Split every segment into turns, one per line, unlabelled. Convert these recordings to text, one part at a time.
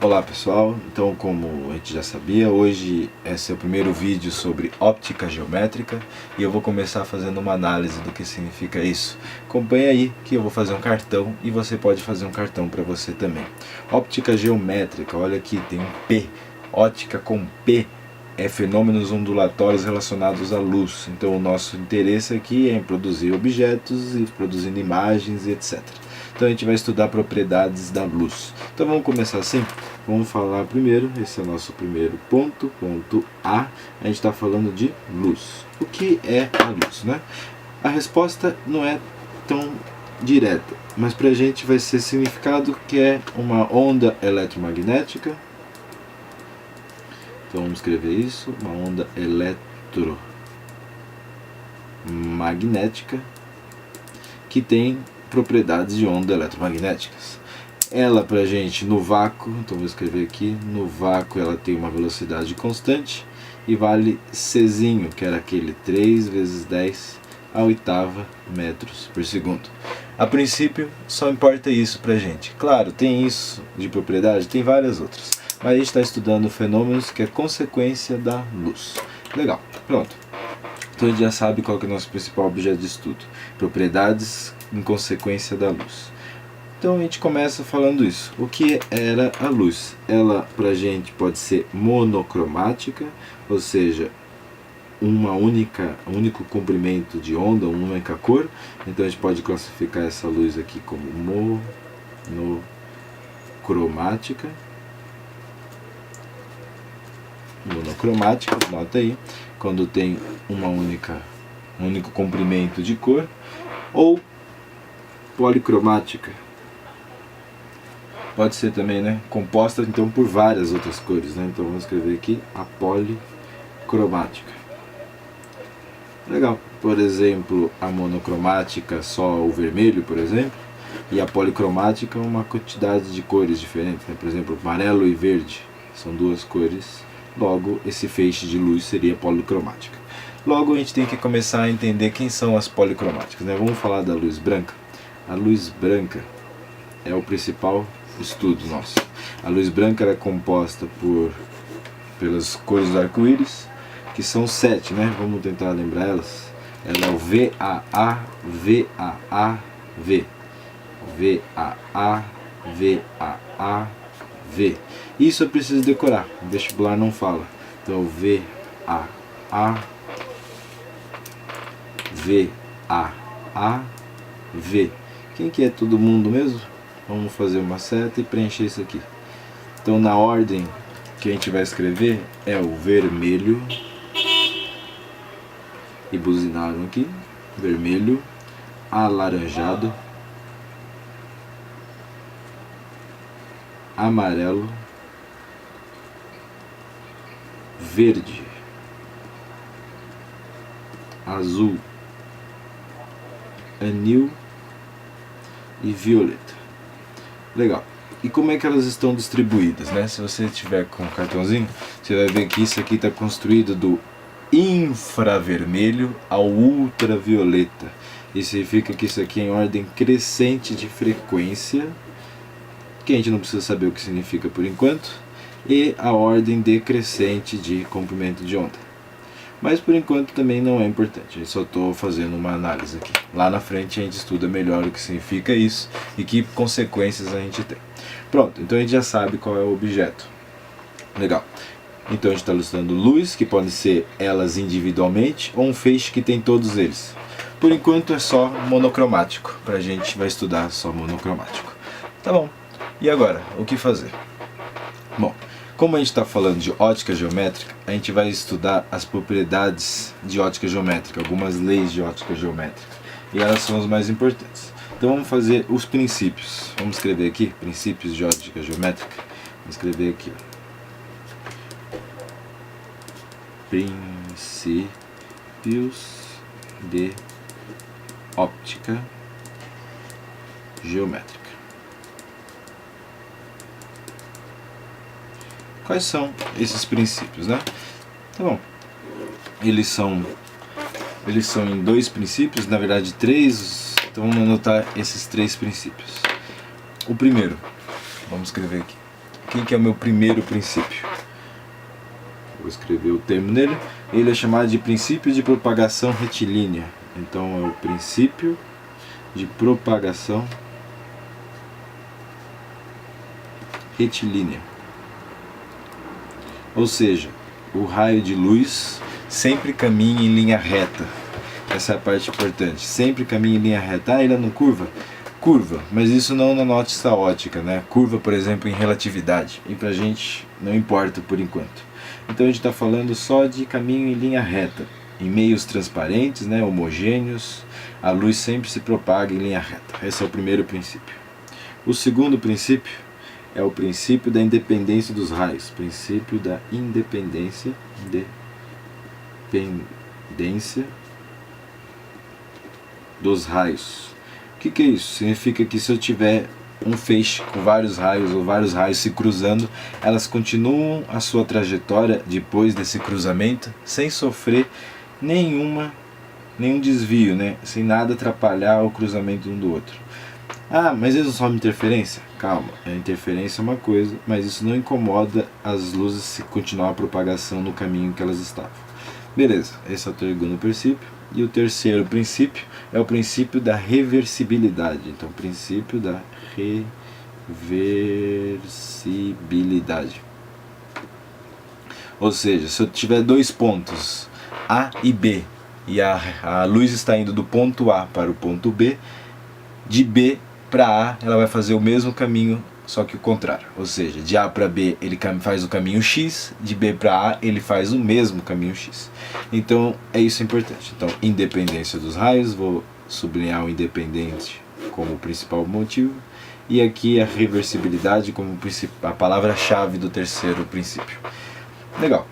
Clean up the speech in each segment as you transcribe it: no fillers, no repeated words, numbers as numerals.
Olá pessoal, então como a gente já sabia, hoje esse é o primeiro vídeo sobre óptica geométrica e eu vou começar fazendo uma análise do que significa isso. Acompanhe aí que eu vou fazer um cartão e você pode fazer um cartão para você também. Óptica geométrica, olha aqui, tem um P, óptica com P é fenômenos ondulatórios relacionados à luz. Então o nosso interesse aqui é em produzir objetos e produzindo imagens e etc. Então a gente vai estudar propriedades da luz. Então vamos começar assim? Vamos falar primeiro, esse é o nosso primeiro ponto, ponto A. A gente está falando de luz. O que é a luz, né? A resposta não é tão direta, mas para a gente vai ser significado que é uma onda eletromagnética. Então vamos escrever isso, uma onda eletromagnética que tem propriedades de onda eletromagnéticas. Ela pra gente no vácuo, então vou escrever aqui, no vácuo ela tem uma velocidade constante e vale Czinho, que era aquele 3 vezes 10 a oitava metros por segundo. A princípio só importa isso pra gente. Claro, tem isso de propriedade, tem várias outras, mas a gente está estudando fenômenos que é consequência da luz. Legal, pronto. Então a gente já sabe qual que é o nosso principal objeto de estudo. Propriedades em consequência da luz. Então a gente começa falando isso. O que era a luz? Ela pra gente pode ser monocromática, ou seja, um único comprimento de onda, uma única cor. Então a gente pode classificar essa luz aqui como monocromática. Monocromática, nota aí, quando tem um único comprimento de cor, ou policromática. Pode ser também, né, composta então por várias outras cores, né? Então vamos escrever aqui a policromática. Legal. Por exemplo, a monocromática só o vermelho, por exemplo, e a policromática uma quantidade de cores diferentes, né? Por exemplo, amarelo e verde são duas cores. Logo, esse feixe de luz seria policromática. Logo, a gente tem que começar a entender quem são as policromáticas, né? Vamos falar da luz branca. A luz branca é o principal estudo nosso. A luz branca é composta pelas cores do arco-íris, que são 7, né? Vamos tentar lembrar elas. Ela é o VAA, VAA, V. VAA, VAA, V. Isso eu preciso decorar, o vestibular não fala. Então VAA, VAA, V. Quem que é todo mundo mesmo? Vamos fazer uma seta e preencher isso aqui. Então na ordem que a gente vai escrever é o vermelho. E buzinaram aqui. Vermelho, alaranjado, amarelo, verde, azul, anil e violeta. Legal. E como é que elas estão distribuídas, né? Se você tiver com um cartãozinho, você vai ver que isso aqui está construído do infravermelho ao ultravioleta. Isso significa que isso aqui é em ordem crescente de frequência, que a gente não precisa saber o que significa por enquanto, e a ordem decrescente de comprimento de onda. Mas por enquanto também não é importante, eu só estou fazendo uma análise aqui. Lá na frente a gente estuda melhor o que significa isso e que consequências a gente tem. Pronto, então a gente já sabe qual é o objeto. Legal. Então a gente está listando luz, que podem ser elas individualmente, ou um feixe que tem todos eles. Por enquanto é só monocromático, para a gente vai estudar só monocromático. Tá bom, e agora, o que fazer? Bom, como a gente está falando de ótica geométrica, a gente vai estudar as propriedades de ótica geométrica, algumas leis de ótica geométrica, e elas são as mais importantes. Então vamos fazer os princípios. Vamos escrever aqui, princípios de ótica geométrica. Vamos escrever aqui, ó. Princípios de óptica geométrica. Quais são esses princípios, né? Tá bom. Eles são em dois princípios, na verdade 3. Então vamos anotar esses 3 princípios. O primeiro, vamos escrever aqui. o que é o meu primeiro princípio? Vou escrever o termo nele. Ele é chamado de princípio de propagação retilínea. Então é o princípio de propagação retilínea. Ou seja, o raio de luz sempre caminha em linha reta. Essa é a parte importante. Sempre caminha em linha reta. Ah, ele não curva? Curva, mas isso não na nossa ótica, né? Curva, por exemplo, em relatividade. E pra gente não importa por enquanto. Então a gente está falando só de caminho em linha reta. Em meios transparentes, né, homogêneos, a luz sempre se propaga em linha reta. Esse é o primeiro princípio. O segundo princípio é o princípio da independência dos raios. Princípio da independência dos raios. O que é isso? Significa que se eu tiver um feixe com vários raios ou vários raios se cruzando, elas continuam a sua trajetória depois desse cruzamento sem sofrer nenhum desvio, né? Sem nada atrapalhar o cruzamento um do outro. Ah, mas eles não são interferência? Calma, a interferência é uma coisa, mas isso não incomoda as luzes se continuar a propagação no caminho que elas estavam. Beleza, esse é o segundo princípio. E o terceiro princípio é o princípio da reversibilidade. Então, o princípio da reversibilidade. Ou seja, se eu tiver dois pontos A e B, e a luz está indo do ponto A para o ponto B, de B para A ela vai fazer o mesmo caminho, só que o contrário. Ou seja, de A para B ele faz o caminho X, de B para A ele faz o mesmo caminho X. Então é isso importante. Então, independência dos raios, vou sublinhar o independente como o principal motivo, e aqui a reversibilidade como a palavra-chave do terceiro princípio. Legal.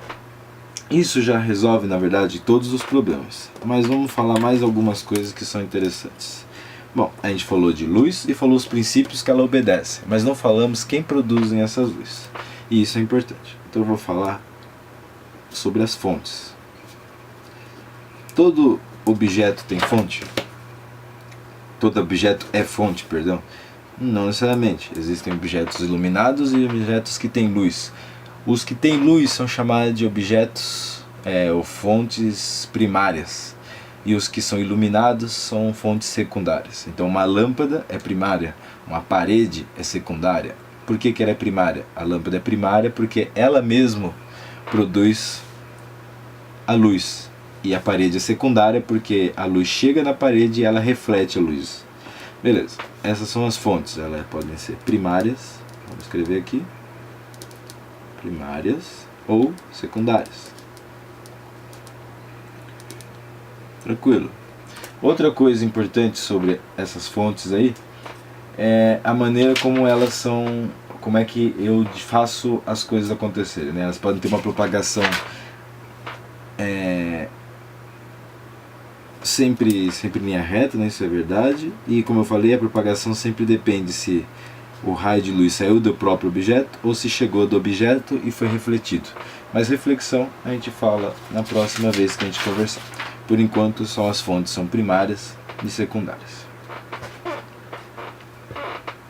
Isso já resolve, na verdade, todos os problemas. Mas vamos falar mais algumas coisas que são interessantes. Bom, a gente falou de luz e falou os princípios que ela obedece, mas não falamos quem produzem essas luzes. E isso é importante. Então eu vou falar sobre as fontes. Todo objeto tem fonte? Todo objeto é fonte, perdão? Não necessariamente. Existem objetos iluminados e objetos que têm luz. Os que têm luz são chamados de objetos ou fontes primárias. E os que são iluminados são fontes secundárias. Então uma lâmpada é primária, uma parede é secundária. Por que ela é primária? A lâmpada é primária porque ela mesma produz a luz. E a parede é secundária porque a luz chega na parede e ela reflete a luz. Beleza, essas são as fontes. Elas podem ser primárias, vamos escrever aqui, primárias ou secundárias. Tranquilo. Outra coisa importante sobre essas fontes aí é a maneira como elas são, como é que eu faço as coisas acontecerem, né? Elas podem ter uma propagação sempre em linha reta, né? Isso é verdade. E como eu falei, a propagação sempre depende se o raio de luz saiu do próprio objeto ou se chegou do objeto e foi refletido. Mas reflexão a gente fala na próxima vez que a gente conversar. Por enquanto, só as fontes são primárias e secundárias.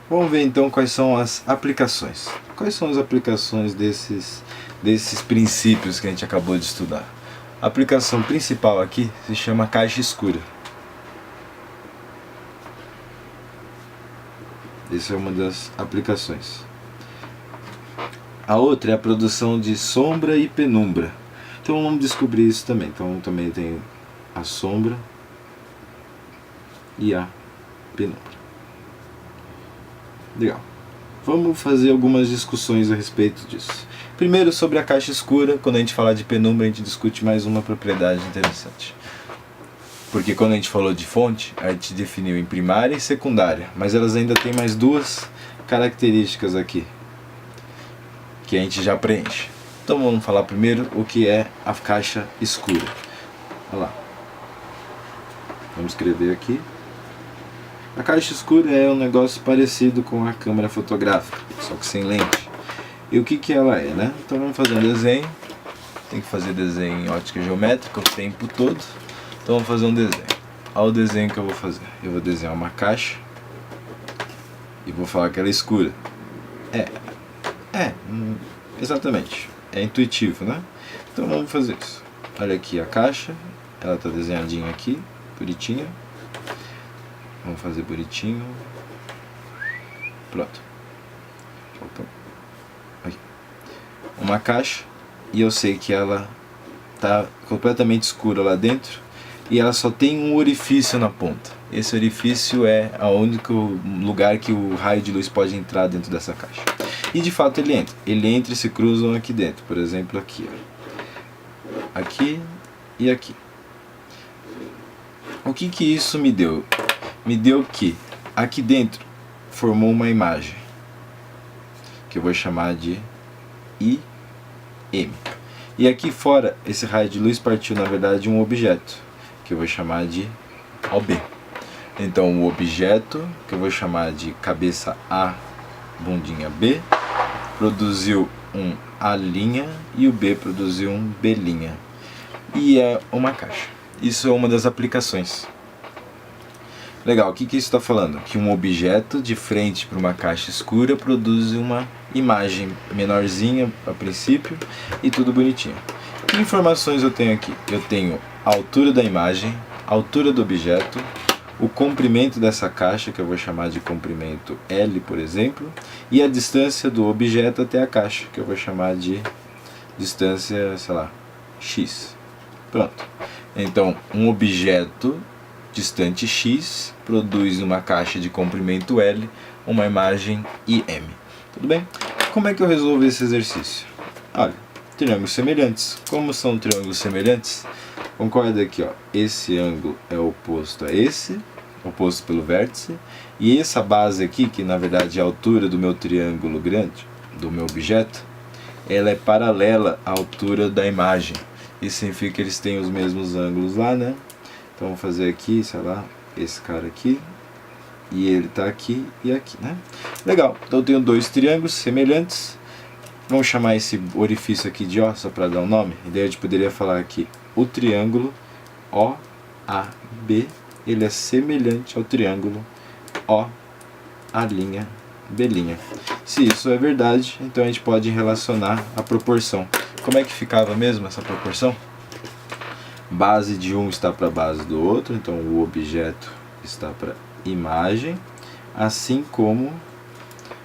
Vamos ver então quais são as aplicações. Quais são as aplicações desses princípios que a gente acabou de estudar? A aplicação principal aqui se chama caixa escura. Essa é uma das aplicações. A outra é a produção de sombra e penumbra. Então vamos descobrir isso também. Então também tem a sombra e a penumbra. Legal. Vamos fazer algumas discussões a respeito disso. Primeiro, sobre a caixa escura. Quando a gente falar de penumbra, a gente discute mais uma propriedade interessante. Porque quando a gente falou de fonte, a gente definiu em primária e secundária. Mas elas ainda têm mais duas características aqui, que a gente já preenche. Então vamos falar primeiro o que é a caixa escura. Olha lá. Vamos escrever aqui. A caixa escura é um negócio parecido com a câmera fotográfica, só que sem lente. E o que ela é, né? Então vamos fazer um desenho. Tem que fazer desenho em ótica geométrica o tempo todo. Então vamos fazer um desenho. Olha o desenho que eu vou fazer. Eu vou desenhar uma caixa e vou falar que ela é escura. Exatamente. É intuitivo, né? Então vamos fazer isso. Olha aqui a caixa, ela está desenhadinha aqui, bonitinha. Vamos fazer bonitinho. Pronto. Opa. Aqui. Uma caixa, e eu sei que ela está completamente escura lá dentro, e ela só tem um orifício na ponta. Esse orifício é o único lugar que o raio de luz pode entrar dentro dessa caixa. E de fato ele entra. Ele entra e se cruzam aqui dentro. Por exemplo, aqui. Ó. Aqui e aqui. O que que isso me deu? Me deu que aqui dentro formou uma imagem, que eu vou chamar de IM. E aqui fora, esse raio de luz partiu na verdade de um objeto, que eu vou chamar de OB. Então o objeto, que eu vou chamar de cabeça A, bundinha B, produziu um A' e o B produziu um B'. E é uma caixa. Isso é uma das aplicações. Legal, o que isso está falando? Que um objeto de frente para uma caixa escura produz uma imagem menorzinha a princípio e tudo bonitinho. Que informações eu tenho aqui? Eu tenho a altura da imagem, a altura do objeto, o comprimento dessa caixa, que eu vou chamar de comprimento L, por exemplo, e a distância do objeto até a caixa, que eu vou chamar de distância, sei lá, X. Pronto. Então, um objeto distante x produz uma caixa de comprimento L, uma imagem IM. Tudo bem? Como é que eu resolvo esse exercício? Olha, triângulos semelhantes. Como são triângulos semelhantes? Concorda aqui, ó. Esse ângulo é oposto a esse, oposto pelo vértice, e essa base aqui, que na verdade é a altura do meu triângulo grande, do meu objeto, ela é paralela à altura da imagem. Isso significa que eles têm os mesmos ângulos lá, né? Então vamos fazer aqui, sei lá, esse cara aqui, e ele está aqui e aqui, né? Legal, então eu tenho dois triângulos semelhantes. Vamos chamar esse orifício aqui de O, só para dar um nome. E daí a gente poderia falar aqui, o triângulo OAB, ele é semelhante ao triângulo OA'B'. Se isso é verdade, então a gente pode relacionar a proporção. Como é que ficava mesmo essa proporção? Base de um está para a base do outro, então o objeto está para imagem, assim como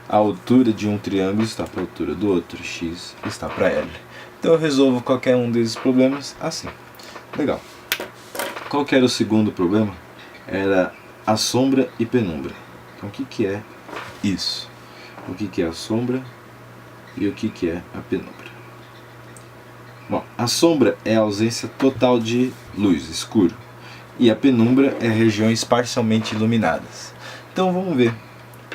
a altura de um triângulo está para a altura do outro, x está para L. Então eu resolvo qualquer um desses problemas assim. Legal. Qual que era o segundo problema? Era a sombra e penumbra. Então o que é isso? O que é a sombra e o que é a penumbra? Bom, a sombra é a ausência total de luz, escuro, e a penumbra é regiões parcialmente iluminadas. Então vamos ver.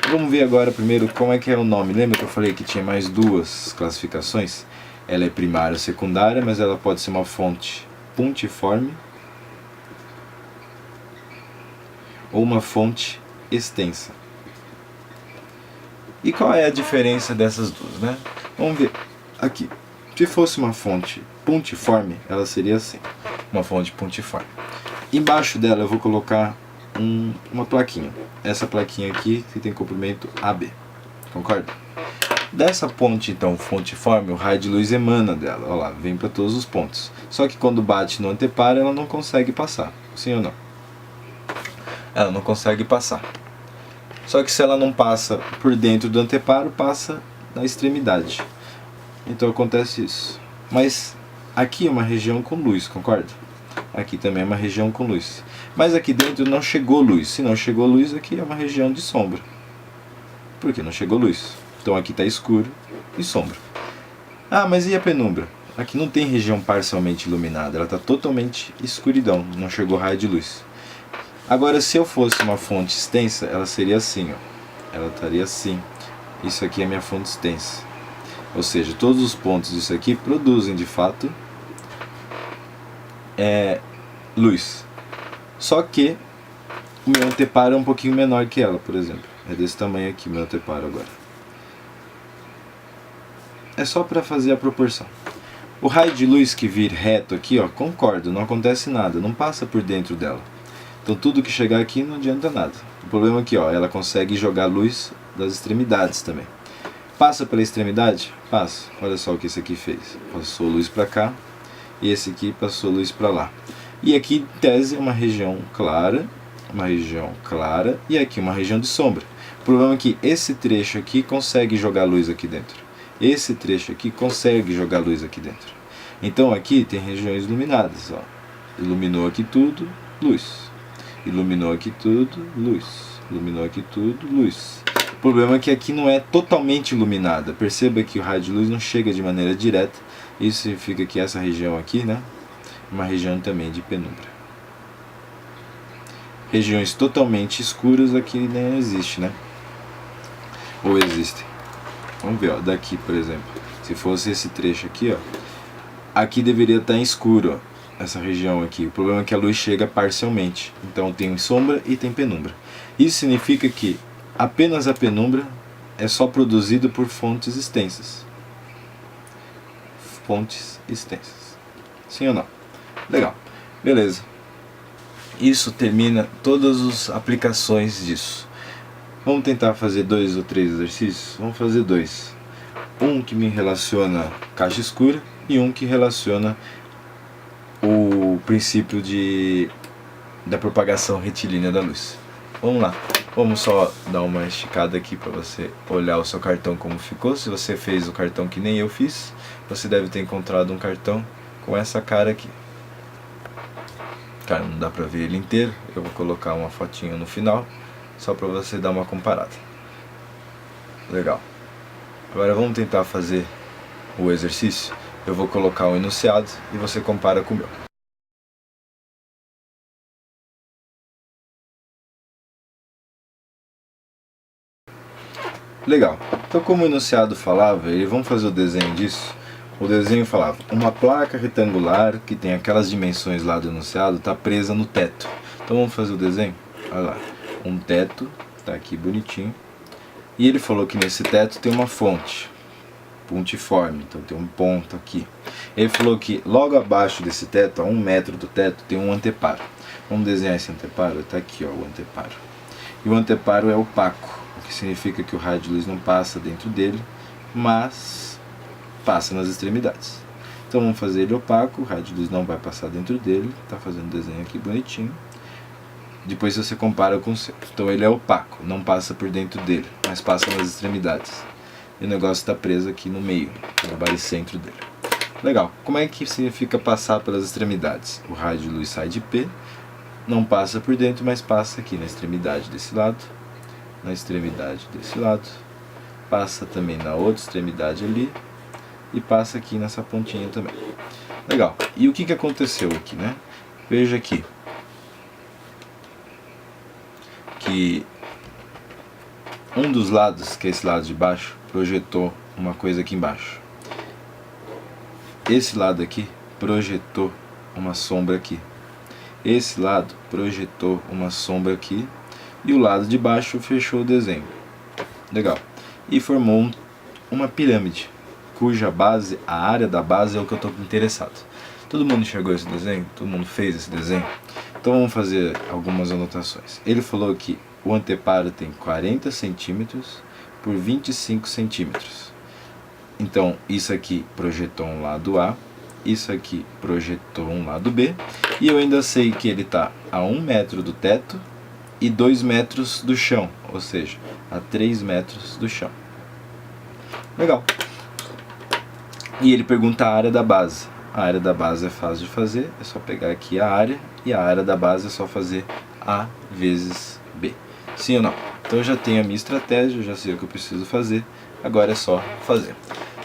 Vamos ver agora primeiro como é que é o nome. Lembra que eu falei que tinha mais duas classificações? Ela é primária ou secundária, mas ela pode ser uma fonte pontiforme ou uma fonte extensa. E qual é a diferença dessas duas, né? Vamos ver aqui. Se fosse uma fonte pontiforme, ela seria assim, uma fonte pontiforme. Embaixo dela eu vou colocar uma plaquinha. Essa plaquinha aqui que tem comprimento AB, concorda? Dessa ponte, então, pontiforme, o raio de luz emana dela, olha lá, vem para todos os pontos. Só que quando bate no anteparo, ela não consegue passar, sim ou não? Ela não consegue passar. Só que se ela não passa por dentro do anteparo, passa na extremidade. Então acontece isso. Mas aqui é uma região com luz, concorda? Aqui também é uma região com luz. Mas aqui dentro não chegou luz. Se não chegou luz, aqui é uma região de sombra. Porque não chegou luz. Então aqui está escuro e sombra. Ah, mas e a penumbra? Aqui não tem região parcialmente iluminada. Ela está totalmente escuridão. Não chegou raio de luz. Agora, se eu fosse uma fonte extensa, ela seria assim, ó. Ela estaria assim. Isso aqui é minha fonte extensa. Ou seja, todos os pontos disso aqui produzem de fato luz. Só que o meu anteparo é um pouquinho menor que ela, por exemplo. É desse tamanho aqui o meu anteparo agora. É só para fazer a proporção. O raio de luz que vir reto aqui, ó, concordo, não acontece nada, não passa por dentro dela. Então tudo que chegar aqui não adianta nada. O problema é que, ó, ela consegue jogar luz das extremidades também. Passa pela extremidade? Passa. Olha só o que esse aqui fez. Passou luz para cá e esse aqui passou luz para lá. E aqui, em tese, uma região clara, e aqui uma região de sombra. O problema é que esse trecho aqui consegue jogar luz aqui dentro. Esse trecho aqui consegue jogar luz aqui dentro. Então aqui tem regiões iluminadas. Ó. Iluminou aqui tudo, luz. Iluminou aqui tudo, luz. Iluminou aqui tudo, luz. O problema é que aqui não é totalmente iluminada. Perceba que o raio de luz não chega de maneira direta. Isso significa que essa região aqui, né, é uma região também de penumbra. Regiões totalmente escuras aqui nem existe, né? Ou existem. Vamos ver, ó, daqui, por exemplo. Se fosse esse trecho aqui, ó, aqui deveria estar em escuro, ó, essa região aqui. O problema é que a luz chega parcialmente. Então tem sombra e tem penumbra. Isso significa que apenas a penumbra é só produzida por fontes extensas. Fontes extensas. Sim ou não? Legal. Beleza. Isso termina todas as aplicações disso. Vamos tentar fazer 2 ou 3 exercícios? Vamos fazer 2. Um que me relaciona caixa escura e um que relaciona o princípio da propagação retilínea da luz. Vamos lá. Vamos só dar uma esticada aqui para você olhar o seu cartão como ficou. Se você fez o cartão que nem eu fiz, você deve ter encontrado um cartão com essa cara aqui. Cara, não dá pra ver ele inteiro. Eu vou colocar uma fotinha no final, só pra você dar uma comparada. Legal. Agora vamos tentar fazer o exercício. Eu vou colocar o enunciado e você compara com o meu. Legal. Então, como o enunciado falava, e vamos fazer o desenho disso. O desenho falava, uma placa retangular que tem aquelas dimensões lá do enunciado está presa no teto. Então vamos fazer o desenho? Olha lá, um teto, tá aqui bonitinho. E ele falou que nesse teto tem uma fonte, pontiforme, então tem um ponto aqui. Ele falou que logo abaixo desse teto, a 1 metro do teto, tem um anteparo. Vamos desenhar esse anteparo? Está aqui, ó, o anteparo. E o anteparo é opaco, o que significa que o raio de luz não passa dentro dele, mas passa nas extremidades. Então vamos fazer ele opaco, o raio de luz não vai passar dentro dele, tá fazendo um desenho aqui bonitinho. Depois você compara com o seu. Então ele é opaco, não passa por dentro dele, mas passa nas extremidades. E o negócio está preso aqui no meio, no baricentro dele. Legal. Como é que significa passar pelas extremidades? O raio de luz sai de P, não passa por dentro, mas passa aqui na extremidade desse lado, na extremidade desse lado, passa também na outra extremidade ali, e passa aqui nessa pontinha também. Legal. E o que aconteceu aqui, né? Veja aqui que um dos lados, que é esse lado de baixo, projetou uma coisa aqui embaixo. Esse lado aqui projetou uma sombra aqui. Esse lado projetou uma sombra aqui. E o lado de baixo fechou o desenho. Legal. E formou uma pirâmide, cuja base, a área da base é o que eu estou interessado. Todo mundo enxergou esse desenho? Todo mundo fez esse desenho? Então vamos fazer algumas anotações. Ele falou que o anteparo tem 40 centímetros por 25 centímetros. Então isso aqui projetou um lado A, isso aqui projetou um lado B, e eu ainda sei que ele está a 1 metro do teto e 2 metros do chão, ou seja, a 3 metros do chão. Legal. E ele pergunta a área da base. A área da base é fácil de fazer, é só pegar aqui a área, e a área da base é só fazer A vezes B. Sim ou não? Então eu já tenho a minha estratégia, eu já sei o que eu preciso fazer, agora é só fazer.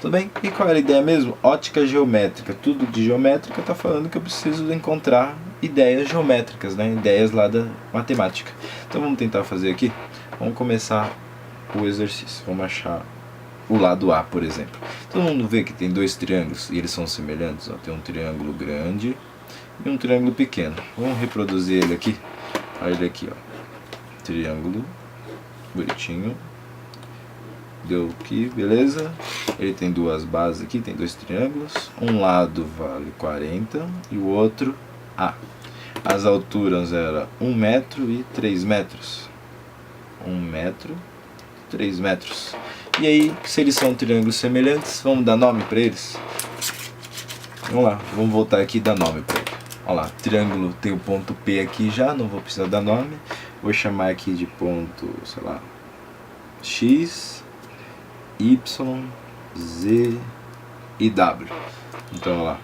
Tudo bem? E qual era a ideia mesmo? Ótica geométrica. Tudo de geométrica está falando que eu preciso encontrar ideias geométricas, né? Ideias lá da matemática. Então vamos tentar fazer aqui? Vamos começar o exercício. Vamos achar o lado A, por exemplo. Todo mundo vê que tem dois triângulos e eles são semelhantes. Ó. Tem um triângulo grande e um triângulo pequeno. Vamos reproduzir ele aqui. Olha ele aqui, ó. Triângulo bonitinho. Deu aqui, beleza? Ele tem duas bases aqui, tem dois triângulos. Um lado vale 40 e o outro A. As alturas eram 1 metro e 3 metros. 1 metro, 3 metros. E aí, se eles são triângulos semelhantes, vamos dar nome para eles? Vamos lá, vamos voltar aqui e dar nome para ele. Olha lá, triângulo tem o ponto P aqui já, não vou precisar dar nome. Vou chamar aqui de ponto, sei lá, X, Y, Z e W. Então, olha lá,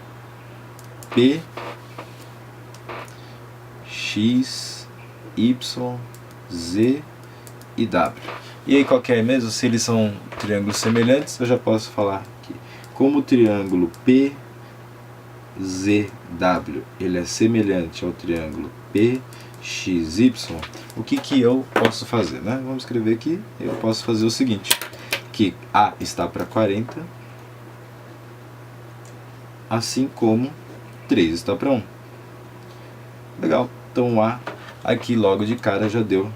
P, X, Y, Z e W. E aí, qual que é mesmo? Se eles são triângulos semelhantes, eu já posso falar que como o triângulo PZW ele é semelhante ao triângulo PXY, o que eu posso fazer, né? Vamos escrever aqui. Eu posso fazer o seguinte, que A está para 40, assim como 3 está para 1. Legal, então A aqui logo de cara já deu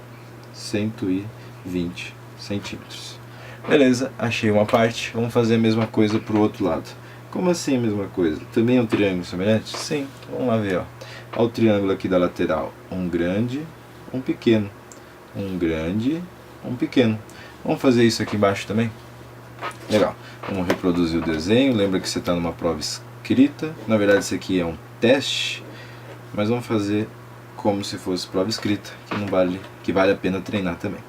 120 centímetros. Beleza, achei uma parte. Vamos fazer a mesma coisa para o outro lado. Como assim a mesma coisa? Também é um triângulo semelhante? Sim, vamos lá ver. Olha o triângulo aqui da lateral. Um grande, um pequeno. Um grande, um pequeno. Vamos fazer isso aqui embaixo também? Legal. Vamos reproduzir o desenho. Lembra que você está numa prova escrita. Na verdade isso aqui é um teste. Mas vamos fazer como se fosse prova escrita, que vale a pena treinar também.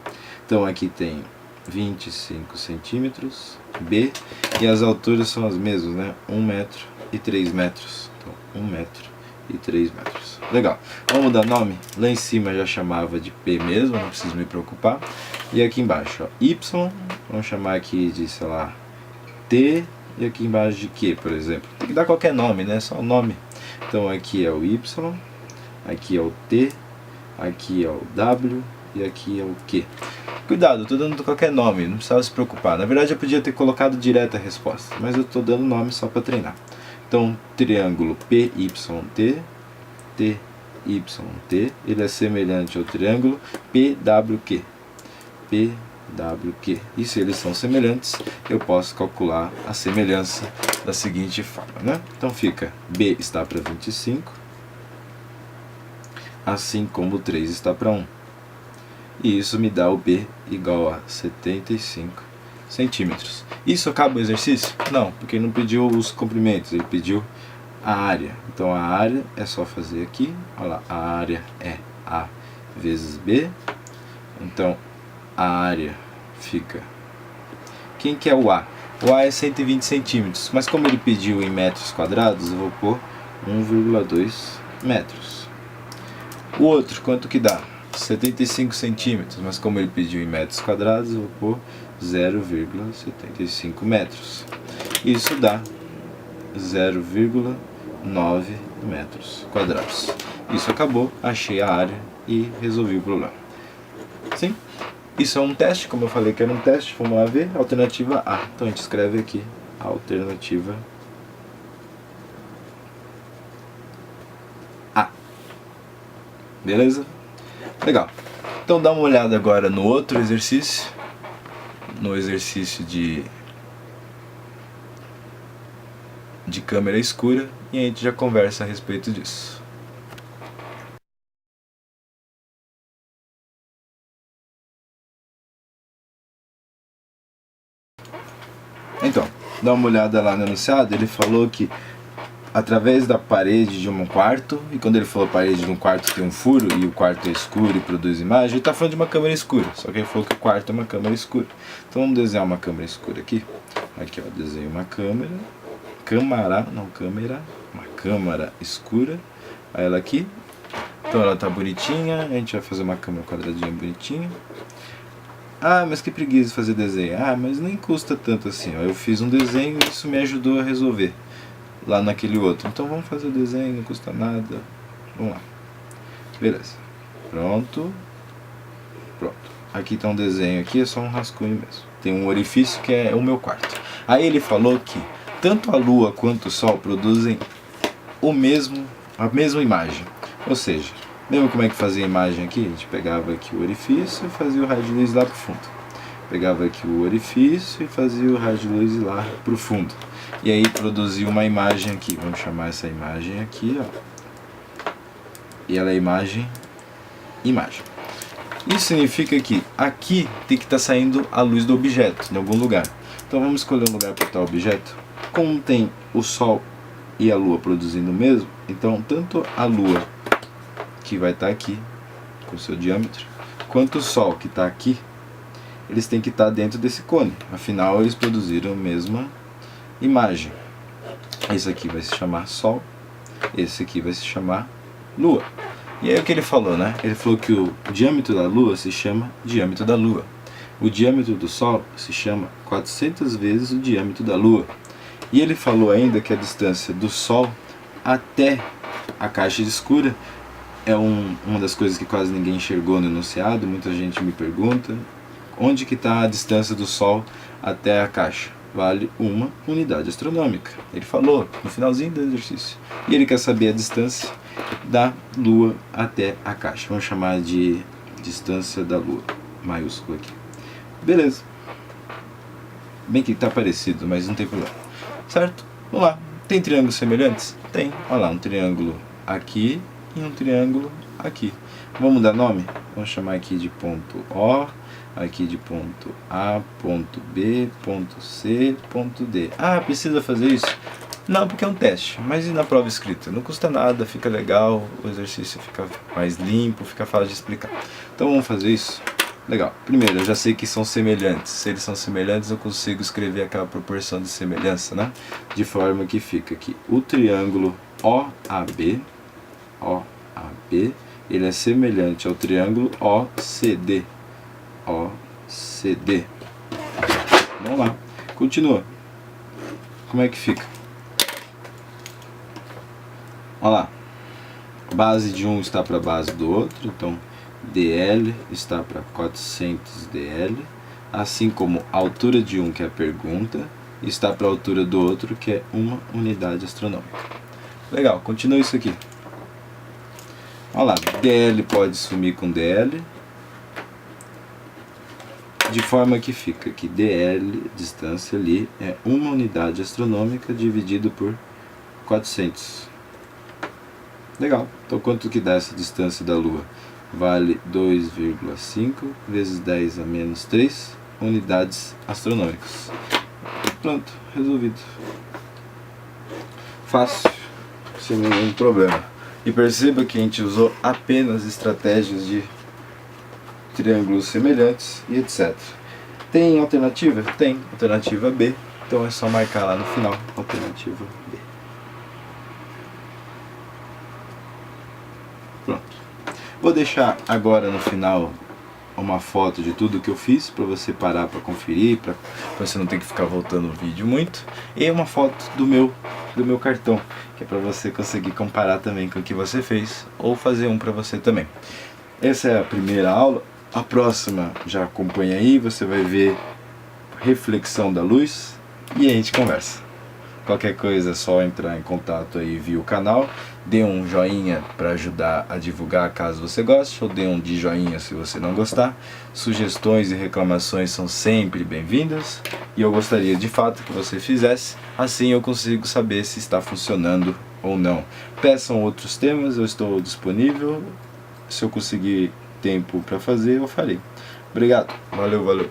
Então aqui tem 25 centímetros, B, e as alturas são as mesmas, né? 1 metro e 3 metros. Então 1 metro e 3 metros. Legal. Vamos dar nome? Lá em cima já chamava de P mesmo, não preciso me preocupar. E aqui embaixo, ó, Y, vamos chamar aqui de, sei lá, T, e aqui embaixo de Q, por exemplo. Tem que dar qualquer nome, né? Só o nome. Então aqui é o Y, aqui é o T, aqui é o W e aqui é o Q. Cuidado, eu estou dando qualquer nome, não precisava se preocupar. Na verdade eu podia ter colocado direto a resposta, mas eu estou dando nome só para treinar. Então, triângulo PYT, TYT, ele é semelhante ao triângulo PWQ. PWQ. E se eles são semelhantes, eu posso calcular a semelhança da seguinte forma, né? Então fica B está para 25, assim como o 3 está para 1. E isso me dá o B igual a 75 centímetros. Isso acaba o exercício? Não, porque ele não pediu os comprimentos, ele pediu a área. Então a área é só fazer aqui, olha lá, a área é A vezes B. Então a área fica... Quem que é o A? O A é 120 centímetros, mas como ele pediu em metros quadrados, eu vou pôr 1,2 metros. O outro, quanto que dá? 75 centímetros, mas como ele pediu em metros quadrados, eu vou pôr 0,75 metros. Isso dá 0,9 metros quadrados. Isso acabou, achei a área e resolvi o problema. Sim? Isso é um teste, como eu falei que era um teste, vamos lá ver, alternativa A. Então a gente escreve aqui, alternativa A. Beleza? Legal. Então dá uma olhada agora no outro exercício, no exercício de câmera escura, e a gente já conversa a respeito disso. Então, dá uma olhada lá no enunciado, ele falou que através da parede de um quarto, e quando ele falou parede de um quarto tem um furo, e o quarto é escuro e produz imagem, ele está falando de uma câmera escura, só que ele falou que o quarto é uma câmera escura. Então vamos desenhar uma câmera escura aqui. Aqui, ó, desenho uma câmera, uma câmera escura, aí ela aqui. Então ela tá bonitinha, a gente vai fazer uma câmera quadradinha bonitinha. Ah, mas que preguiça fazer desenho. Ah, mas nem custa tanto assim, ó. Eu fiz um desenho e isso me ajudou a resolver lá naquele outro. Então vamos fazer o desenho, não custa nada. Vamos lá. Beleza. Pronto. Pronto. Aqui está um desenho, aqui é só um rascunho mesmo. Tem um orifício que é o meu quarto. Aí ele falou que tanto a Lua quanto o Sol produzem a mesma imagem. Ou seja, lembra como é que fazia a imagem aqui? A gente pegava aqui o orifício e fazia o raio de luz lá pro fundo. Pegava aqui o orifício e fazia o raio de luz lá pro fundo. E aí produzia uma imagem aqui. Vamos chamar essa imagem aqui, ó. E ela é imagem. Isso significa que aqui tem que estar saindo a luz do objeto, em algum lugar. Então vamos escolher um lugar para tal objeto. Como tem o Sol e a Lua produzindo o mesmo, então tanto a Lua, que vai estar aqui, com o seu diâmetro, quanto o Sol, que está aqui, eles têm que estar dentro desse cone. Afinal, eles produziram a mesma imagem. Esse aqui vai se chamar Sol, esse aqui vai se chamar Lua. E aí o que ele falou, né? Ele falou que o diâmetro da Lua se chama diâmetro da Lua. O diâmetro do Sol se chama 400 vezes o diâmetro da Lua. E ele falou ainda que a distância do Sol até a caixa escura é uma das coisas que quase ninguém enxergou no enunciado. Muita gente me pergunta onde que está a distância do Sol até a caixa. Vale uma unidade astronômica. Ele falou no finalzinho do exercício. E ele quer saber a distância da Lua até a caixa. Vamos chamar de distância da Lua, maiúsculo aqui. Beleza. Bem que está parecido, mas não tem problema. Certo? Vamos lá. Tem triângulos semelhantes? Tem. Olha lá, um triângulo aqui e um triângulo aqui. Vamos dar nome? Vamos chamar aqui de ponto O, aqui de ponto A, ponto B, ponto C, ponto D. Ah, precisa fazer isso? Não, porque é um teste, mas e na prova escrita? Não custa nada, fica legal, o exercício fica mais limpo, fica fácil de explicar. Então vamos fazer isso? Legal. Primeiro, eu já sei que são semelhantes. Se eles são semelhantes, eu consigo escrever aquela proporção de semelhança, né? De forma que fica aqui o triângulo OAB, ele é semelhante ao triângulo OCD. OCD. Vamos lá. Continua. Como é que fica? Olha lá. Base de um está para a base do outro, então DL está para 400 DL, assim como a altura de um, que é a pergunta, está para a altura do outro, que é uma unidade astronômica. Legal, continua isso aqui. Olha lá, DL pode sumir com DL, de forma que fica que DL, distância ali, é uma unidade astronômica dividido por 400. Legal, então quanto que dá essa distância da Lua? Vale 2,5 vezes 10 a menos 3 unidades astronômicas. Pronto, resolvido. Fácil, sem nenhum problema. E perceba que a gente usou apenas estratégias de triângulos semelhantes e etc. Tem alternativa? Tem, alternativa B. Então é só marcar lá no final, alternativa B. Pronto. Vou deixar agora no final uma foto de tudo que eu fiz para você parar para conferir, para você não ter que ficar voltando o vídeo muito, e uma foto do meu cartão, que é para você conseguir comparar também com o que você fez ou fazer um para você também. Essa é a primeira aula. A próxima já acompanha aí, você vai ver reflexão da luz e a gente conversa. Qualquer coisa é só entrar em contato aí via o canal, dê um joinha para ajudar a divulgar caso você goste, ou dê um de joinha se você não gostar. Sugestões e reclamações são sempre bem-vindas e eu gostaria de fato que você fizesse, assim eu consigo saber se está funcionando ou não. Peçam outros temas, eu estou disponível, se eu conseguir tempo para fazer eu farei. Obrigado, valeu.